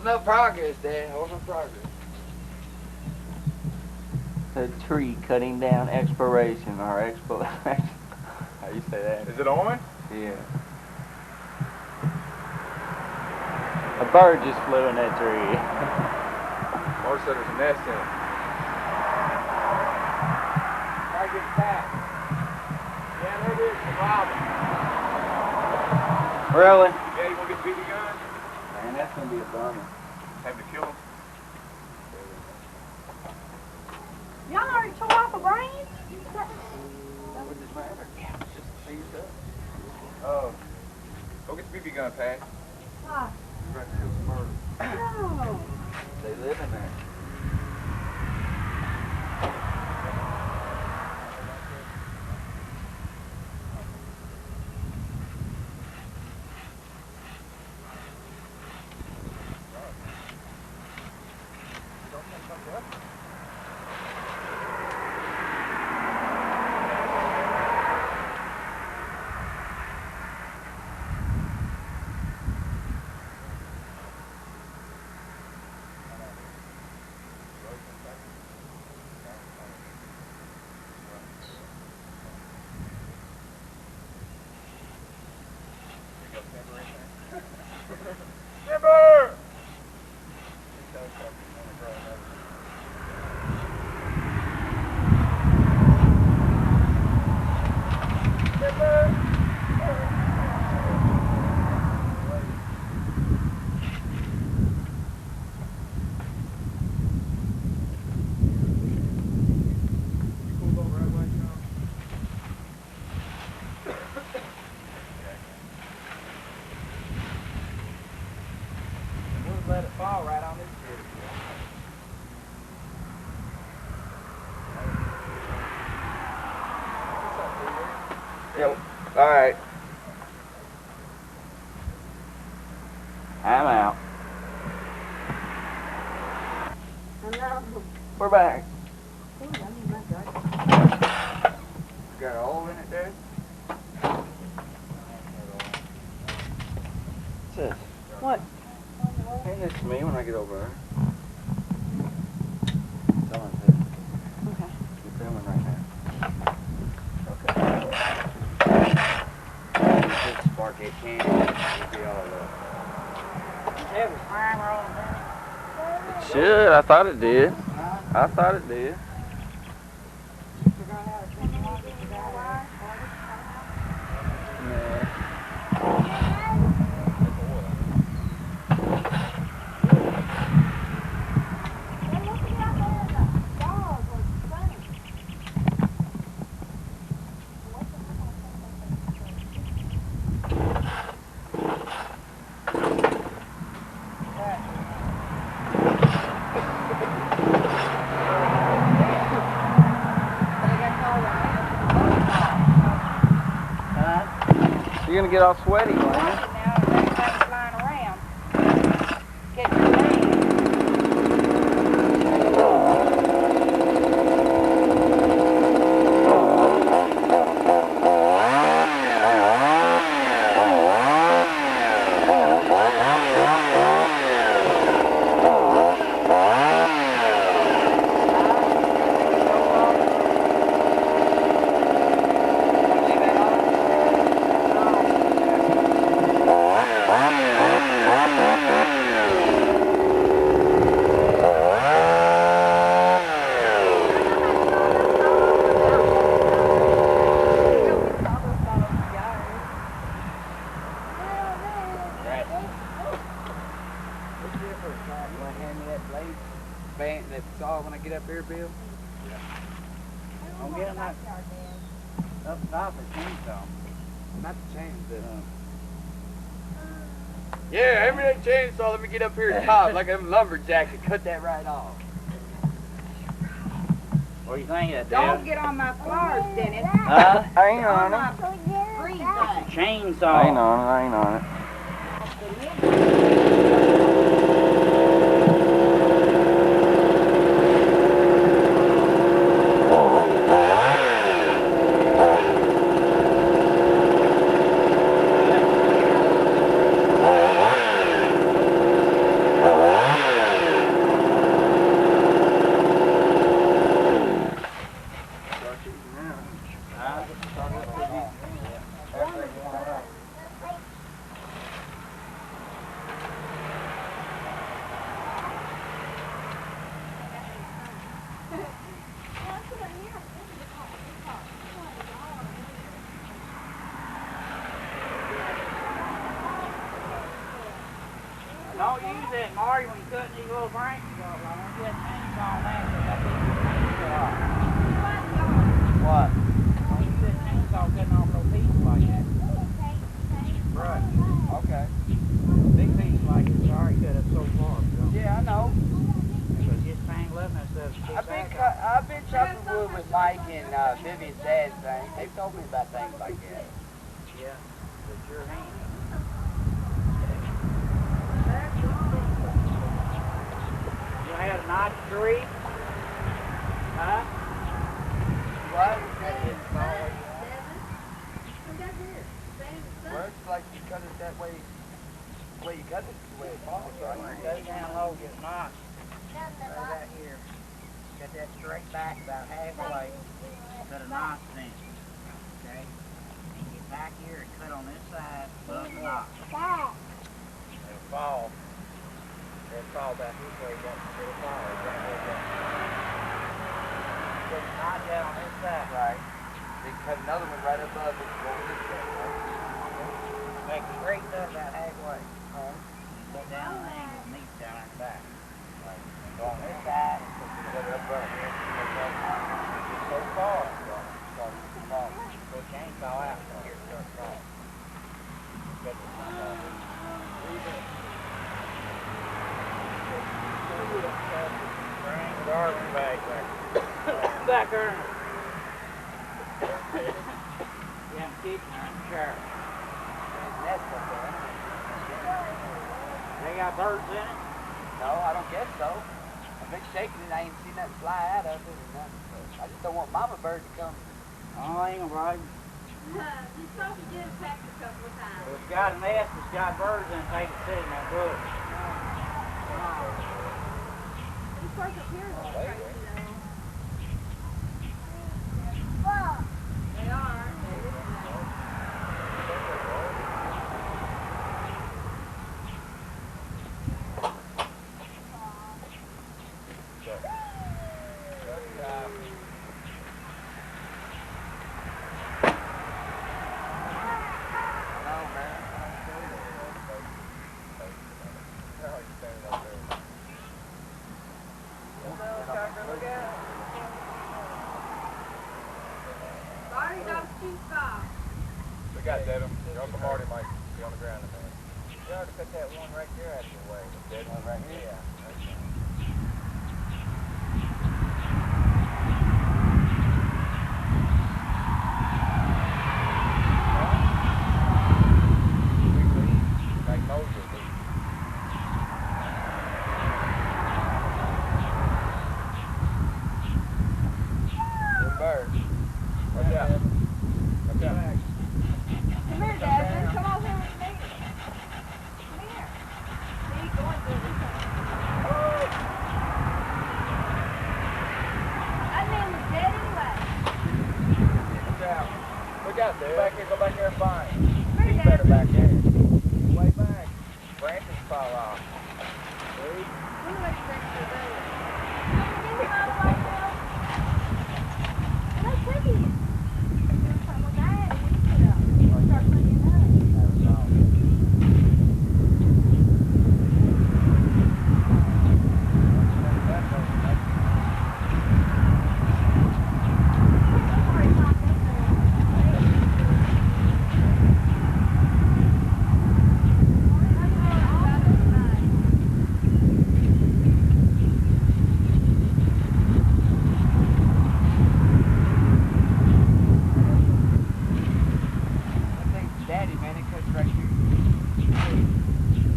Holding up progress, Dad. Holding up progress. The tree cutting down exploration or exploration. How you say that? Is it on? Yeah. A bird just flew in that tree. Mark said there's a nest in it. Try to get it back. Yeah, there it is. The robin. Really? Yeah, you want to get the BB gun? Man, that's gonna be a bummer. Have to kill him. Y'all already tore off a branch? That would just matter. Yeah, it's just seized up. Oh. Go get the BB gun, Pat. Why? You're about to kill some birds. No. They live in there. Timber! Let it fall right on this tree. Yep. All right. I'm out. We're back. Got a hole in it, Dad? What's this? What? Hand this to me when I get over there. Tell him to. Okay. You're filming right now. Just spark that can. It'll be all up. Does it have a primer on it? It should. I thought it did. I thought it did. You're gonna get all sweaty, aren't you? Now everybody's flying around. Get your legs. Band that saw when I get up here, Bill? Don't get them up. Up top or chainsaw? Not the chains, but yeah, everything chainsaw. Let me get up here at top like a lumberjack and cut that right off. What do you think of that, Don't get on my flowers, Dennis. I ain't on it. Green thing. Chainsaw. I ain't on it. I ain't on it. Don't use that, Marty, when you cut these little branches off. I want you to chainsaw on that, so that these chainsaw off. What? Don't use that chainsaw cutting off little pieces like that. Right. Okay. Big piece like this already cut up so far. So. Yeah, I know. But just tangle up and stuff. I've been chopping wood with Mike and Vivian's dad's thing. They've told me about things like that. Yeah, with your hand. You had a nice tree? Huh? What? It's always Works like you cut it that way. The way you cut it, the way it falls, right? cut it down low, get nice. Right out here. Got that straight back about halfway. Cut a nice thing. Okay? And get back here and cut on this side, above the knot. It'll fall. It'll fall back this way. It'll fall. Put the knot down on this side. Right. Then cut another one right above it, go this way, right? Make it straight up about halfway. Put down the angle and meet down in the back. Right. Go on this side and put Cut it up right here. just so far. Go chainsaw out from here to start falling. Cut the knot off. Bring the garbage bag back. Back there. Yeah, I'm keeping her in the shower. Nest up there. They got birds in it? No, I don't guess so. I've been shaking it, I ain't seen nothing fly out of it or nothing. So I just don't want mama bird to come. Oh, I ain't right. You supposed to get it packed a couple of times. If it's got a nest, it's got birds in it, take it sit in that bush. These birds up here are crazy though. They are, aren't they? Marty, don't shoot far. We got dead 'em. Your Uncle Marty might be on the ground in a minute. You ought to cut that one right there out of your way. Dead One right here. Yeah. Magnolia leaf. Good bird. Watch out. Watch out. Come here, Desmond. Come over here with me. Come here. See, going through this one. That man was dead anyway. Watch out. Look out there. Go back here. Go back there and find. Come here, He's better Desmond. back there. Way back. Branches fall off. See? Look what he's ready to do. Come get him out of my house. Let's take him. Doing something with that, and we put up. We'll start cleaning up. Sorry, Tom, that's I think Daddy, man, it cuts right here.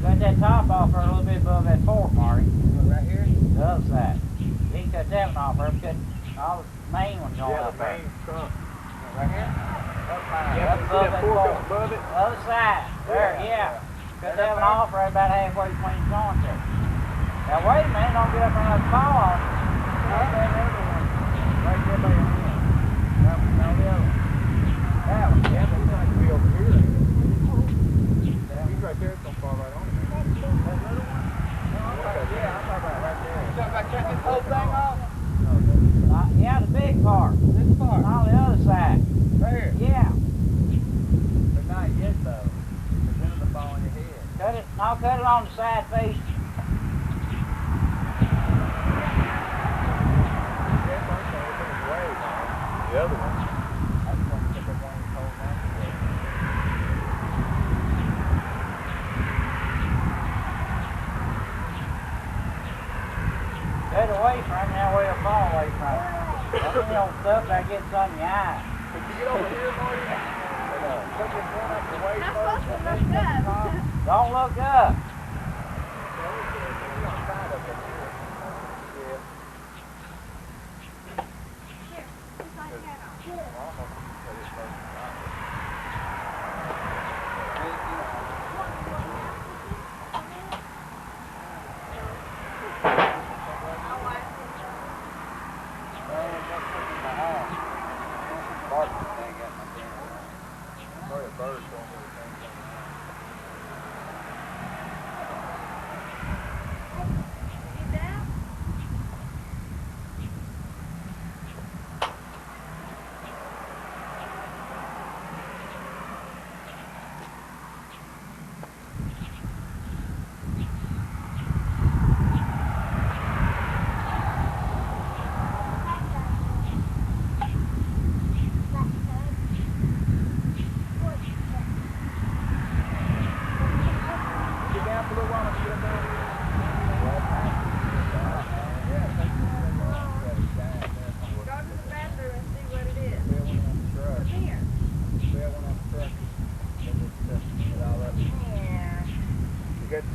Cut that top off her a little bit above that fork, Marty. Right here? The other side. You can cut that one off her, cut all the main ones on Yeah, up the there. main trunk. Right here? Yeah, Up see above that that fork fork. up above it? Other side. There, yeah. Cut that one off right about halfway between the joints there. Now wait a minute, don't get up there and fall off. Cut that other one. Right there by your hand. That one, no, the other one. That one, yeah, It's but like to be over here. He's right there. It's gonna fall right on him. that little one? Yeah, I'm talking about right there. You talking about cutting this whole thing off? Yeah, the big part. This part? On the other side. Right here? Yeah. But not yet, though. Because then it'll fall on your head. Cut it, no, cut it on the side face. The other one. I just want to pick up one of these holes out. Get away from him, that way you'll fall away from him. Don't be on stuff that gets on your eye. Could you get over here, Marty? And put this one up the way Not first. supposed to look up. Don't look up.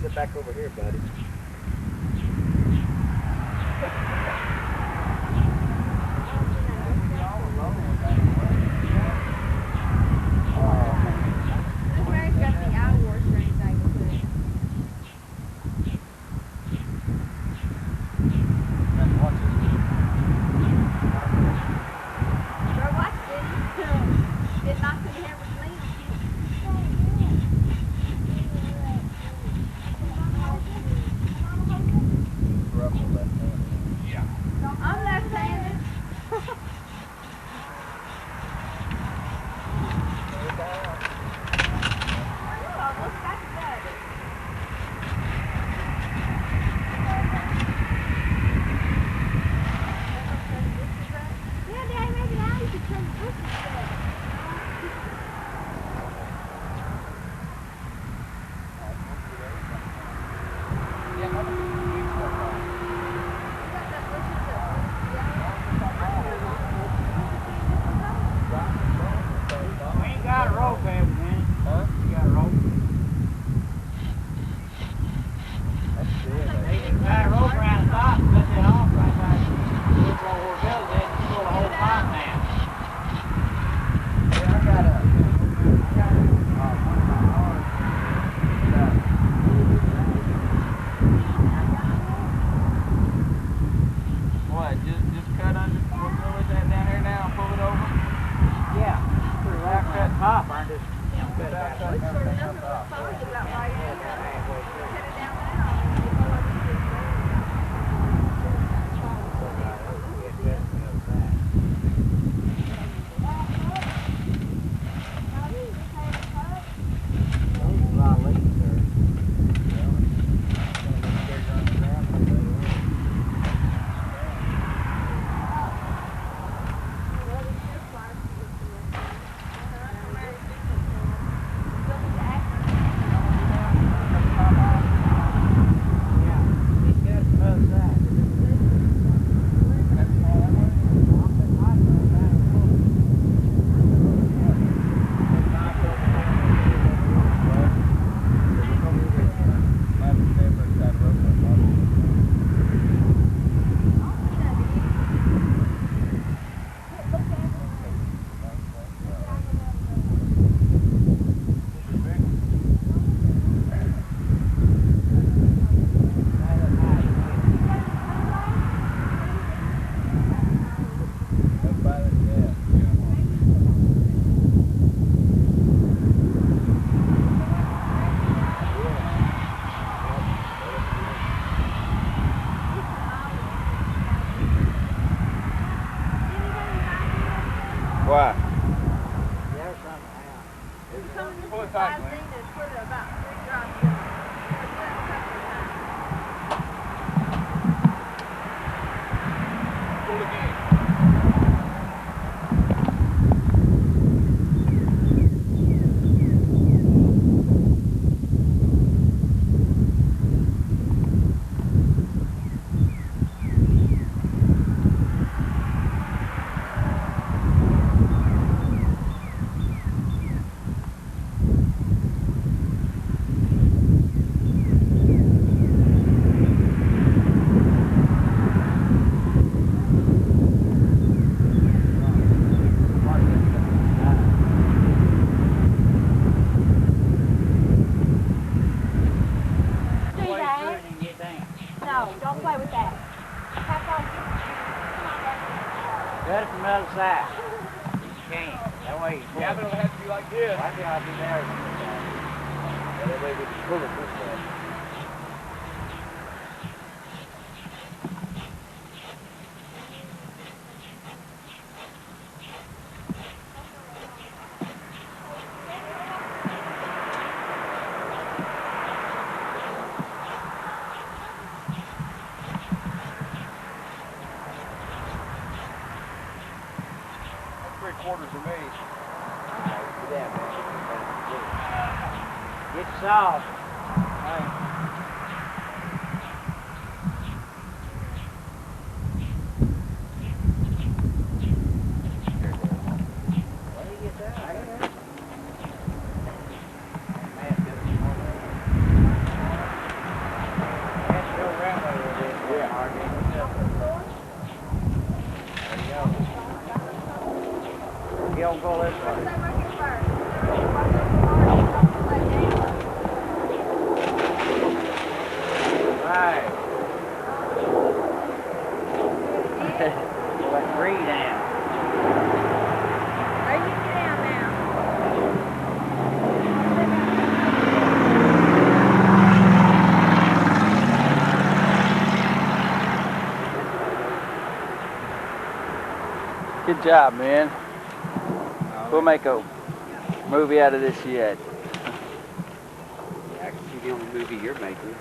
Sit back over here, buddy. Yeah. No, don't play with that. Tap on. Come on, Dad. Cut it from the other side. You can't. That way you pull Yeah, it. but it'll have to be like this. Why do I do that? That way we can pull it this way. Quarters of me. Get soft. Where do you get that? That's your railway with it. Yeah. There you go. You don't go this way. Stay right here first. Watch those cars. Don't let Right. Let three down. There you get down now. Good job, man. We'll make a movie out of this yet. I can see the only movie you're making.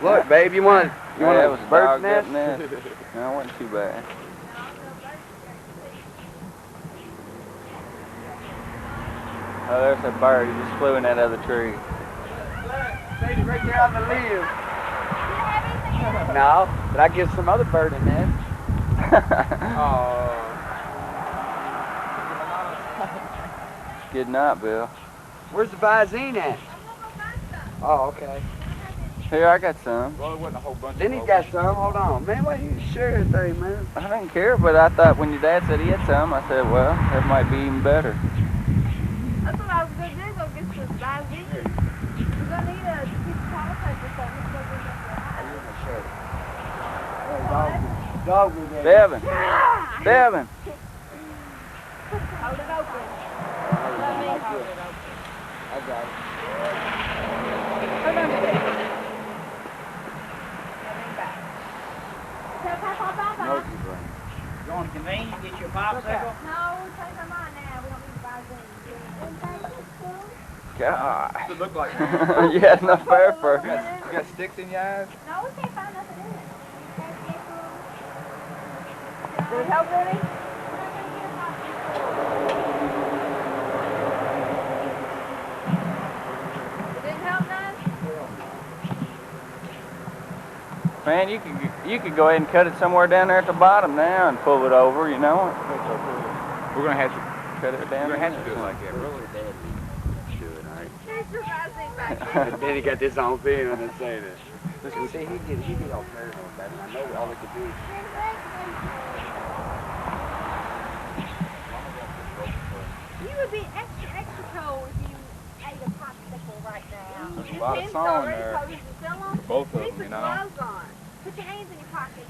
Look, babe, you want That a was a bird's dogged up nest? nest. No, it wasn't too bad. Oh, there's a bird. He just flew in that other tree. Stayed right there on the limb. No, but I get some other bird in there. Oh. Good night, Bill. Where's the Visine at? Oh, okay. Here, I got some. Well, it wasn't a whole bunch Then of he got some. Hold on, man. Why you share everything, man? I didn't care, but I thought when your dad said he had some, I said, well, that might be even better. That's what I was going to do. Go get some Visine. We're going to need a piece of toilet paper or something. Let's go get Dog was there. Devin. Devin. Hold it open. Let me hold it open. I got it. Hold on a second. Let me back. Tell Papa. Nosy brain. You want to convene? Get your popsicle? No, take them on now. We don't need Visine. God. What's it look like? You had enough hair for You got sticks in your eyes? No, we can't find nothing in it. Did it help, Billy? It didn't help none? Man, you could go ahead and cut it somewhere down there at the bottom now and pull it over, you know. We're gonna have to. Cut it down. We're gonna have to do it like that, really. Here's your Visine back And then he got this on film and say that. See, he get all paranoid about it. I know all he could do. You would be extra cold if you ate a popsicle right now. There's a Your lot of hands sun already there. cold. Is it still on? Both of Put them, some you know. gloves on. Put your hands in your pockets.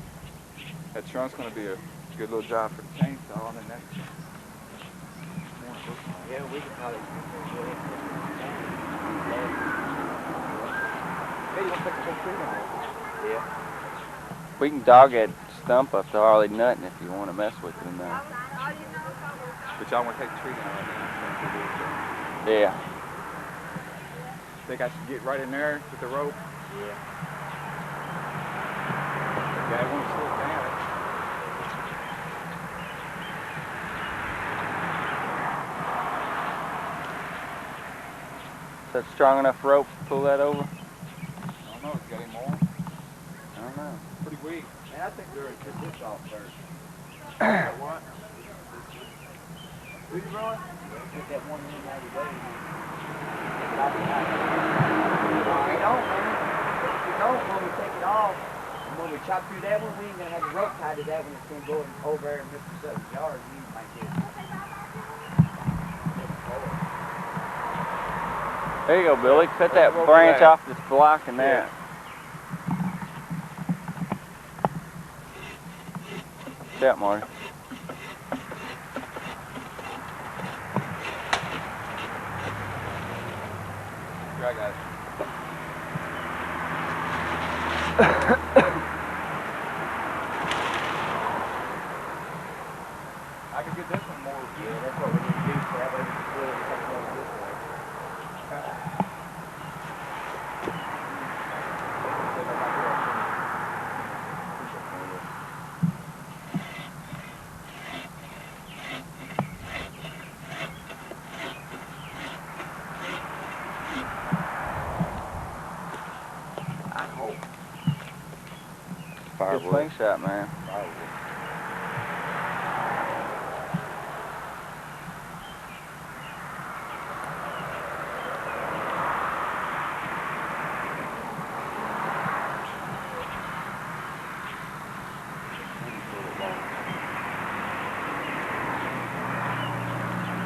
That trunk's gonna be a good little job for the chainsaw, and then that's. Yeah, we can probably. Hey, you want to take the whole tree down? Yeah. We can dog that stump up to Harley Nutting if you want to mess with it or not. All you know is But y'all want to take the tree down right now? Yeah. Think I should get right in there with the rope? Yeah. The guy won't slow it down. Is that strong enough rope to pull that over? I don't know if you got any more. I don't know. Pretty weak. Man, I think they're just this off first. What? Who's rolling? Get that one in out of the way. If we don't, man. If we don't, when we take it off, and when we chop through that one, we ain't gonna have a rope tied to that one. It's gonna go over there in Mr. Sutton's yard. And you might get it. There you go, Billy. Cut that branch off this block and that. Shout, Marty. Here, I got it. I can get this one more. Yeah, that's what we need to do, so that way we can split it and take it over this way. I hope. Good Firewood. slingshot, man.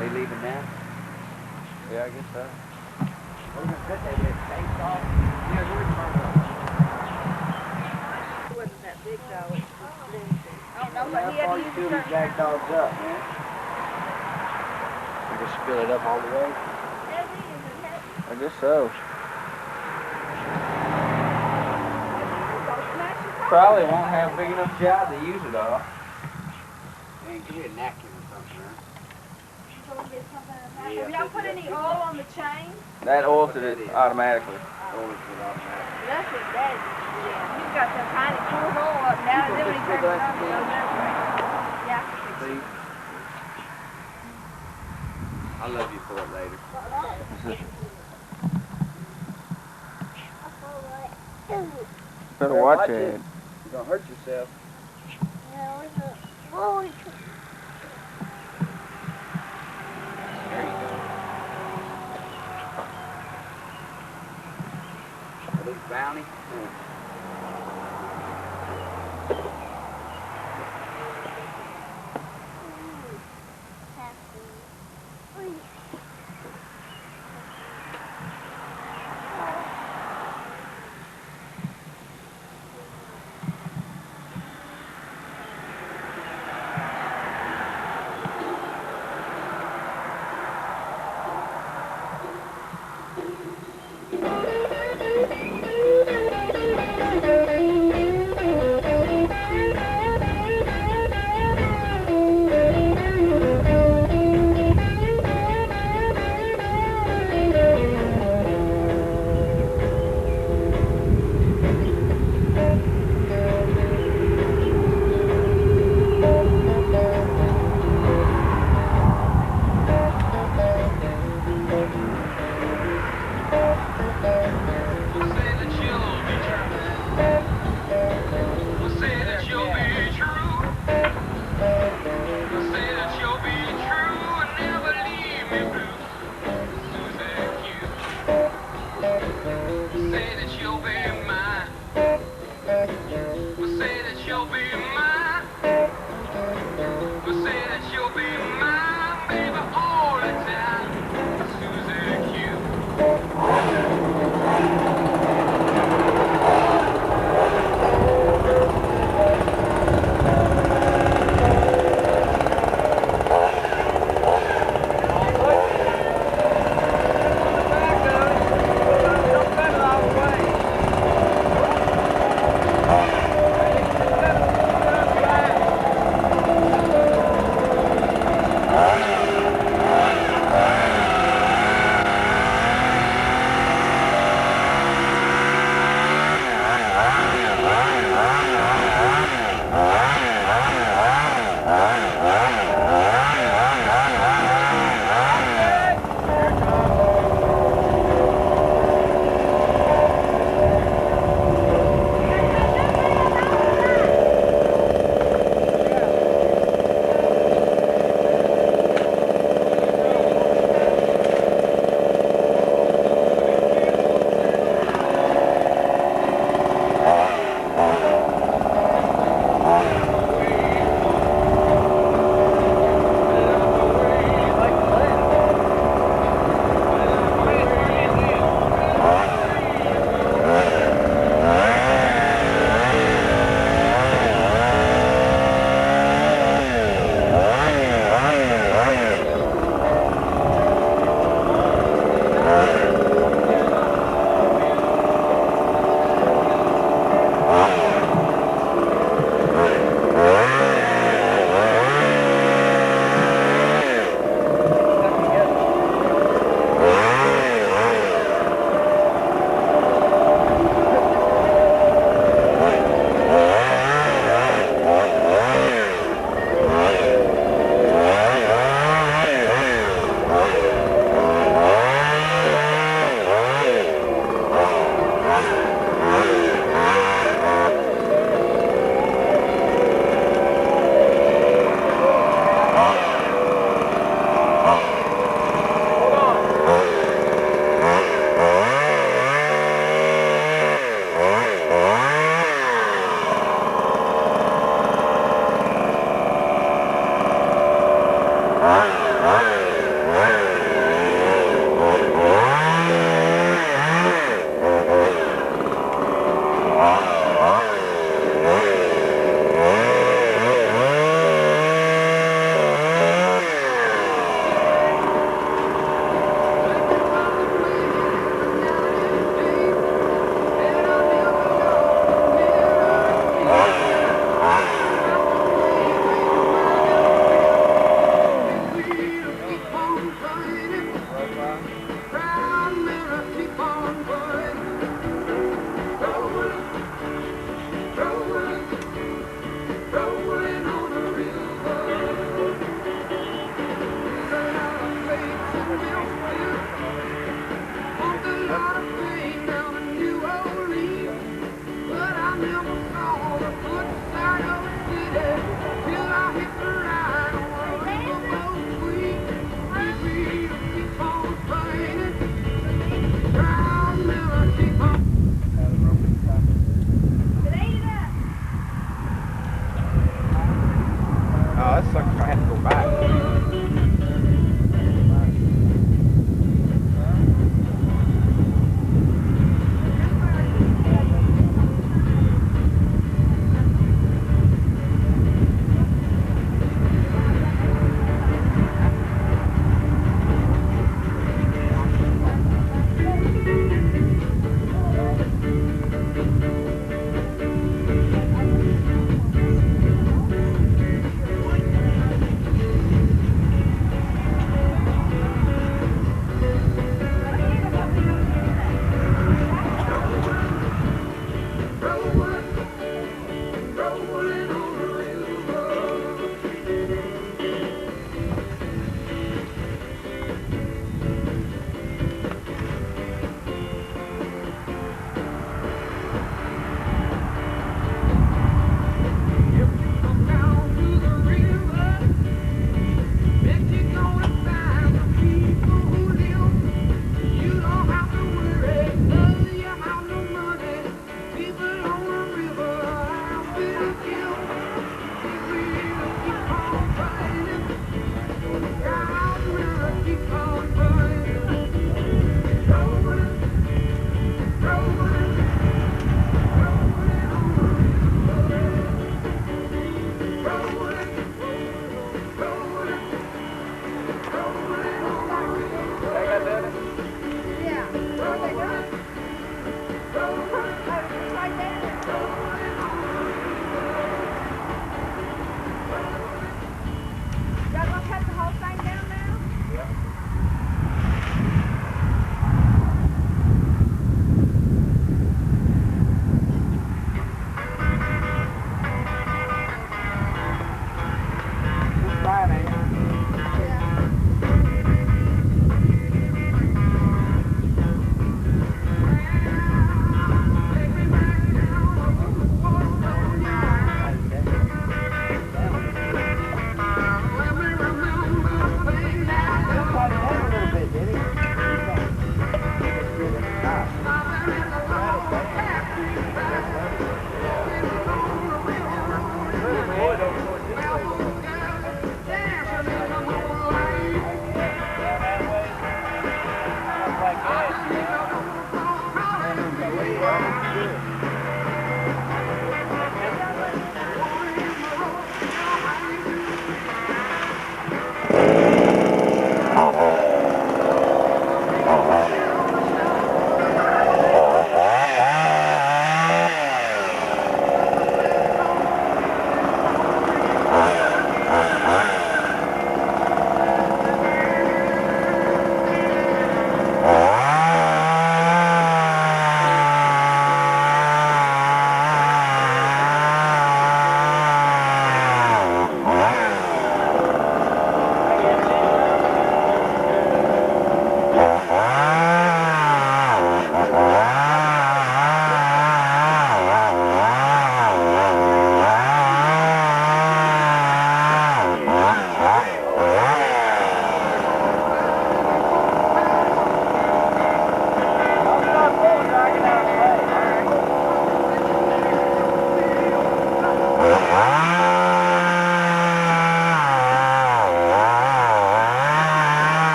They leaving now? Yeah, I guess so. We're gonna put that with face off. Yeah, we're It wasn't that big though, it was flimsy. I don't know, but he had to use a certain jack dogs up, man. We just fill it up all the way. heavy, is it heavy? I guess so. Go smash your car. Probably won't have a big enough job to use it all. Man, give me a napkin or something, man. Go get something in the back. Yeah, Have y'all put any oil on the chain? That oils it automatically. That's his daddy. Yeah, he's got some tiny cool hole up now, and then when he turns it on, it goes that way. Yeah. See? I'll love you for it later. Better watch it. You're gonna hurt yourself. There you go. Are these bounty? Thank you.